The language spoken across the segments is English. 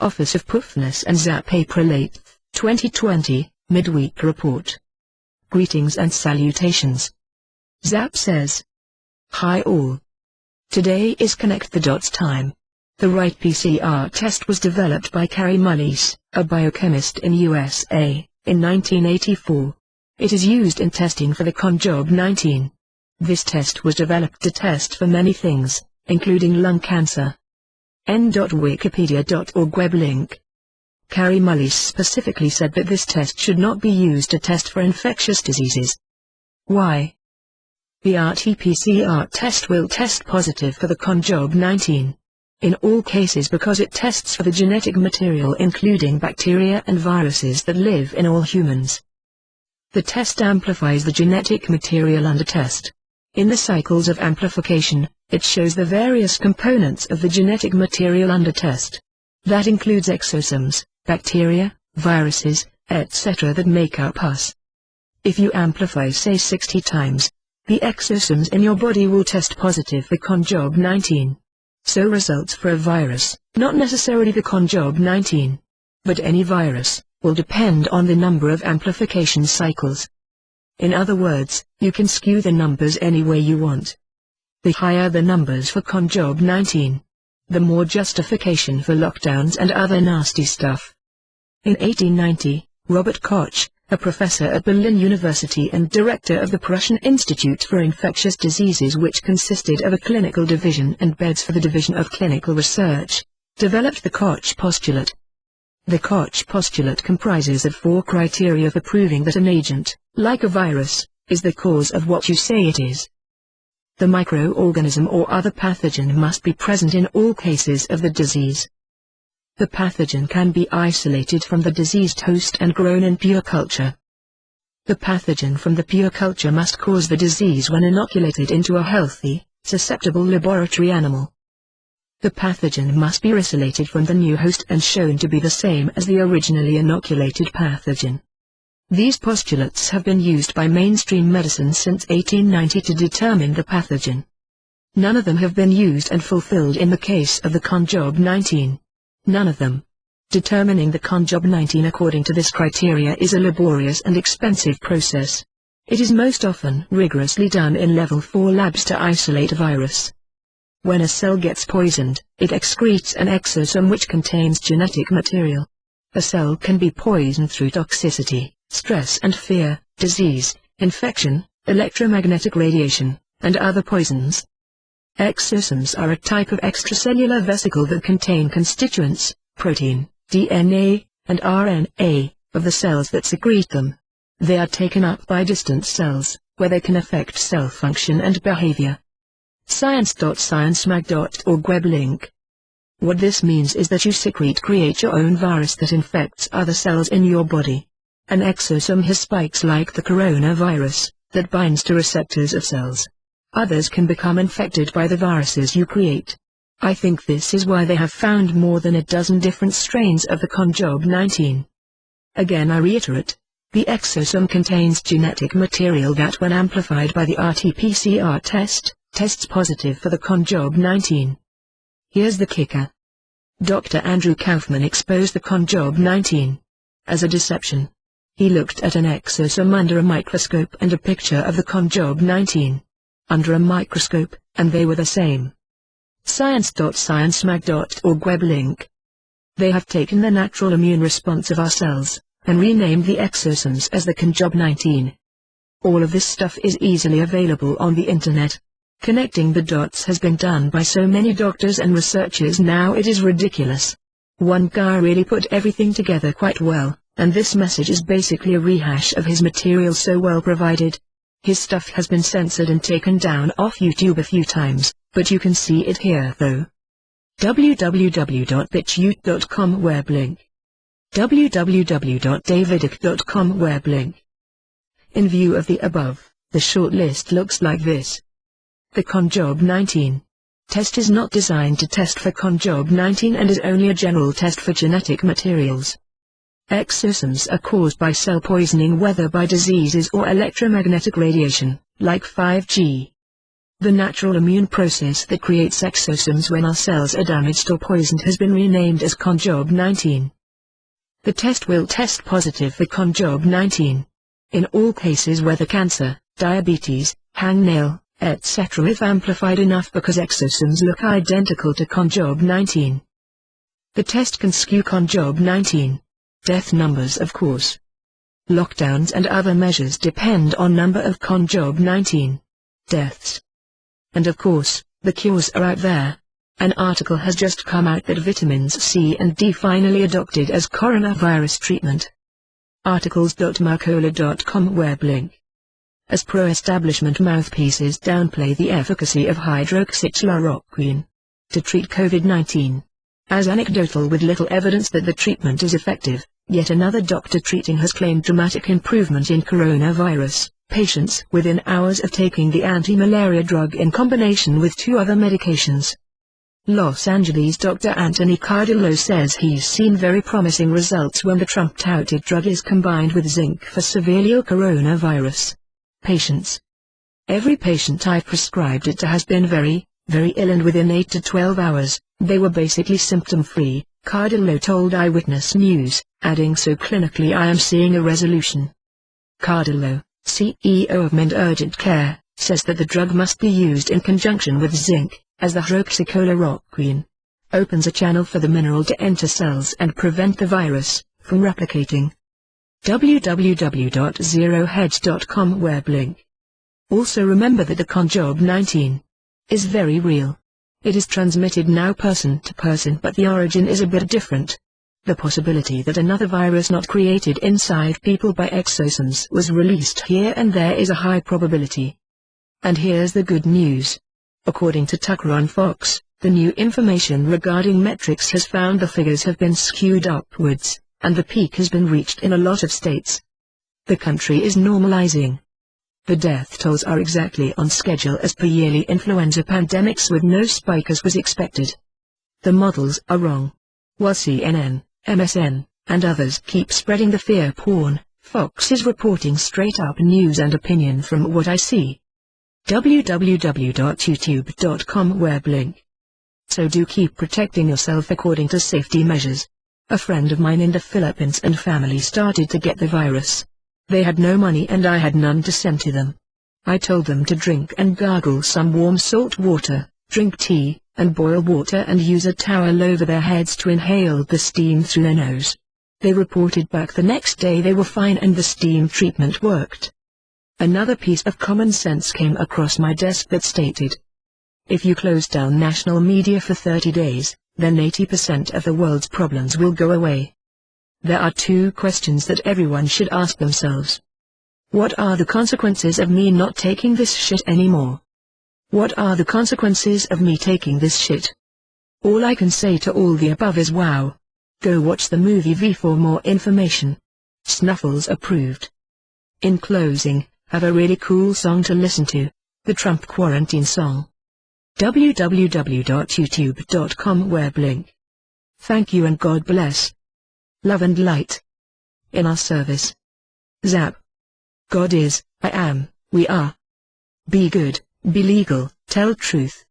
Office of Poofness Zap April 8, 2020, Midweek Report. Greetings and salutations. Zap says. Hi all. Today is Connect the Dots time. The right PCR test was developed by Kary Mullis, a biochemist in USA, in 1984. It is used in testing for the COVID-19. This test was developed to test for many things, including lung cancer. n.wikipedia.org web link. Kary Mullis specifically said that this test should not be used to test for infectious diseases. Why? The RT-PCR test will test positive for the COVID-19. In all cases because it tests for the genetic material including bacteria and viruses that live in all humans. The test amplifies the genetic material under test. In the cycles of amplification, it shows the various components of the genetic material under test. That includes exosomes, bacteria, viruses, etc. that make up us. If you amplify say 60 times, the exosomes in your body will test positive for COVID-19. So results for a virus, not necessarily the COVID-19, but any virus, will depend on the number of amplification cycles. In other words, you can skew the numbers any way you want. The higher the numbers for COVID-19, the more justification for lockdowns and other nasty stuff. In 1890, Robert Koch, a professor at Berlin University and director of the Prussian Institute for Infectious Diseases, which consisted of a clinical division and beds for the Division of Clinical Research, developed the Koch postulate. The Koch postulate comprises of 4 criteria for proving that an agent, like a virus, is the cause of what you say it is. The microorganism or other pathogen must be present in all cases of the disease. The pathogen can be isolated from the diseased host and grown in pure culture. The pathogen from the pure culture must cause the disease when inoculated into a healthy, susceptible laboratory animal. The pathogen must be isolated from the new host and shown to be the same as the originally inoculated pathogen. These postulates have been used by mainstream medicine since 1890 to determine the pathogen. None of them have been used and fulfilled in the case of the COVID-19. None of them. Determining the COVID-19 according to this criteria is a laborious and expensive process. It is most often rigorously done in level 4 labs to isolate a virus. When a cell gets poisoned, it excretes an exosome which contains genetic material. A cell can be poisoned through toxicity, stress and fear, disease, infection, electromagnetic radiation, and other poisons. Exosomes are a type of extracellular vesicle that contain constituents, protein, DNA, and RNA, of the cells that secrete them. They are taken up by distant cells, where they can affect cell function and behavior. science.sciencemag.org web link. What this means is that you create your own virus that infects other cells in your body. An exosome has spikes like the coronavirus, that binds to receptors of cells. Others can become infected by the viruses you create. I think this is why they have found more than a dozen different strains of the COVID-19. Again I reiterate, the exosome contains genetic material that when amplified by the RT-PCR test, tests positive for the COVID-19. Here's the kicker. Dr. Andrew Kaufman exposed the COVID-19 as a deception. He looked at an exosome under a microscope and a picture of the COVID-19 under a microscope, and they were the same. science.sciencemag.org web link. They have taken the natural immune response of our cells, and renamed the exosomes as the COVID-19. All of this stuff is easily available on the internet. Connecting the dots has been done by so many doctors and researchers now it is ridiculous. One guy really put everything together quite well, and this message is basically a rehash of his material so well provided. His stuff has been censored and taken down off YouTube a few times, but you can see it here though. www.bitchute.com web link. www.davidic.com web link. In view of the above, the short list looks like this. The COVID-19 test is not designed to test for COVID-19 and is only a general test for genetic materials. Exosomes are caused by cell poisoning, whether by diseases or electromagnetic radiation, like 5G. The natural immune process that creates exosomes when our cells are damaged or poisoned has been renamed as ConJob-19. The test will test positive for ConJob-19. In all cases whether cancer, diabetes, hangnail, etc. if amplified enough because exosomes look identical to ConJob-19. The test can skew ConJob-19. Death numbers of course. Lockdowns and other measures depend on number of ConJob-19 deaths. And of course, the cures are out there. An article has just come out that vitamins C and D finally adopted as coronavirus treatment. Articles.mercola.com web link. As pro-establishment mouthpieces downplay the efficacy of hydroxychloroquine to treat COVID-19. As anecdotal with little evidence that the treatment is effective, yet another doctor treating has claimed dramatic improvement in coronavirus patients within hours of taking the anti-malaria drug in combination with 2 other medications. Los Angeles Dr. Anthony Cardillo says he's seen very promising results when the Trump-touted drug is combined with zinc for severely ill coronavirus patients. Every patient I've prescribed it to has been very, very ill, and within 8 to 12 hours, they were basically symptom-free, Cardillo told Eyewitness News, adding, so clinically I am seeing a resolution. Cardillo, CEO of Mind Urgent Care, says that the drug must be used in conjunction with zinc, as the hydroxychloroquine opens a channel for the mineral to enter cells and prevent the virus from replicating. www.zerohedge.com web link. Also remember that the ConJob-19 is very real. It is transmitted now person to person, but the origin is a bit different. The possibility that another virus not created inside people by exosomes was released here and there is a high probability. And here's the good news. According to Tucker on Fox, the new information regarding metrics has found the figures have been skewed upwards, and the peak has been reached in a lot of states. The country is normalizing. The death tolls are exactly on schedule as per yearly influenza pandemics, with no spike as was expected. The models are wrong. While CNN, MSN, and others keep spreading the fear porn, Fox is reporting straight-up news and opinion from what I see. www.youtube.com web link. So do keep protecting yourself according to safety measures. A friend of mine in the Philippines and family started to get the virus. They had no money and I had none to send to them. I told them to drink and gargle some warm salt water, drink tea, and boil water and use a towel over their heads to inhale the steam through their nose. They reported back the next day they were fine and the steam treatment worked. Another piece of common sense came across my desk that stated, if you close down national media for 30 days, then 80% of the world's problems will go away. There are 2 questions that everyone should ask themselves. What are the consequences of me not taking this shit anymore? What are the consequences of me taking this shit? All I can say to all the above is wow. Go watch the movie V for more information. Snuffles approved. In closing, have a really cool song to listen to, the Trump quarantine song. www.youtube.com web link. Thank you and God bless. Love and light. In our service. Zap. God is, I am, we are. Be good, be legal, tell truth.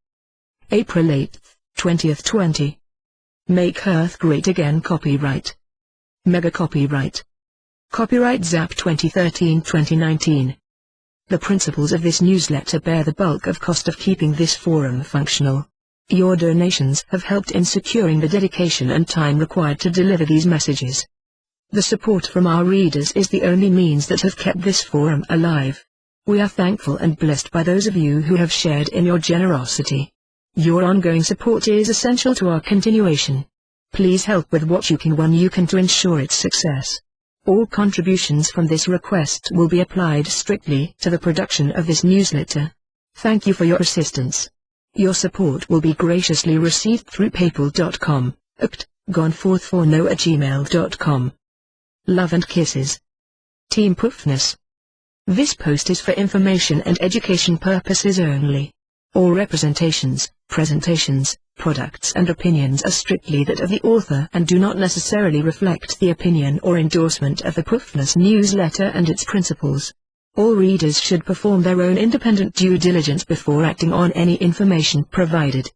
April 8, 2020. Make Earth Great Again. Copyright. Mega copyright. Copyright Zap 2013-2019. The principles of this newsletter bear the bulk of cost of keeping this forum functional. Your donations have helped in securing the dedication and time required to deliver these messages. The support from our readers is the only means that have kept this forum alive. We are thankful and blessed by those of you who have shared in your generosity. Your ongoing support is essential to our continuation. Please help with what you can when you can to ensure its success. All contributions from this request will be applied strictly to the production of this newsletter. Thank you for your assistance. Your support will be graciously received through paypal.com, @goneforthforno@gmail.com. Love and kisses. Team Poofness. This post is for information and education purposes only. All representations, presentations, products and opinions are strictly that of the author and do not necessarily reflect the opinion or endorsement of the Poofness newsletter and its principles. All readers should perform their own independent due diligence before acting on any information provided.